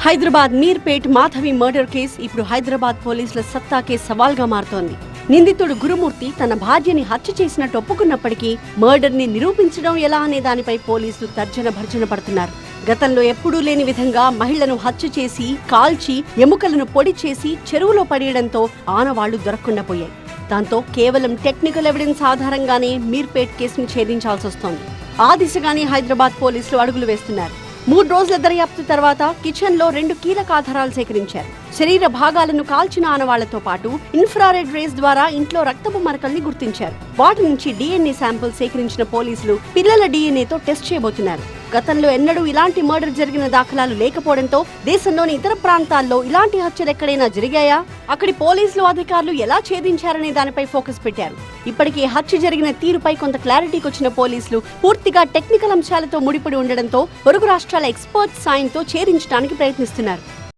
Hyderabad Meerpet Madhavi murder case ఇప్పుడు హైదరాబాద్ పోలీసుల సత్తాకే సవాల్గా మారుతోంది. నిందితుడు గురుమూర్తి తన భార్యని హత్య చేసినట్టు ఒప్పుకున్నప్పటికీ మర్డర్ ని నిరూపించడం ఎలా అనే దానిపై పోలీసులు తర్జన భర్జన పడుతున్నారు. గతంలో ఎప్పుడూ లేని విధంగా మహిళను హత్య చేసి కాల్చి ఎముకలను పొడి చేసి చెరువులో పడేయడంతో ఆనవాళ్లు దొరకకుండా పోయాయి. దాంతో కేవలం టెక్నికల్ ఎవిడెన్స్ ఆధారంగానే మీర్పేట్ కేసును ఛేదించాల్సి వస్తోంది. ఆ దిశగానే హైదరాబాద్ పోలీసులు అడుగులు వేస్తున్నారు. 3 రోజుల దర్యాప్తు తర్వాత కిచెన్ లో 2 కీలక ఆధారాలు సేకరించారు. శరీర భాగాలను కాల్చిన ఆనవాళ్లతో పాటు ఇన్ఫ్రారెడ్ రేస్ ద్వారా ఇంట్లో రక్తపు మరకల్ని గుర్తించారు. వాటి నుంచి DNA శాంపిల్ సేకరించిన పోలీసులు పిల్లల DNAతో టెస్ట్ చేయబోతున్నారు. గతంలో ఎన్నడూ ఇలాంటి మర్డర్ జరిగిన దాఖలాలు లేకపోవడంతో దేశంలోని ఇతర ప్రాంతాల్లో ఇలాంటి హత్యలు ఎక్కడైనా జరిగాయా, అక్కడి పోలీసులు అధికారులు ఎలా ఛేదించారనే దానిపై ఫోకస్ పెట్టారు. ఇప్పటికే హత్య జరిగిన తీరుపై కొంత క్లారిటీకి వచ్చిన పోలీసులు పూర్తిగా టెక్నికల్ అంశాలతో ముడిపడి ఉండడంతో పొరుగు రాష్ట్రాల ఎక్స్పర్ట్స్ సాయంతో ఛేదించడానికి ప్రయత్నిస్తున్నారు.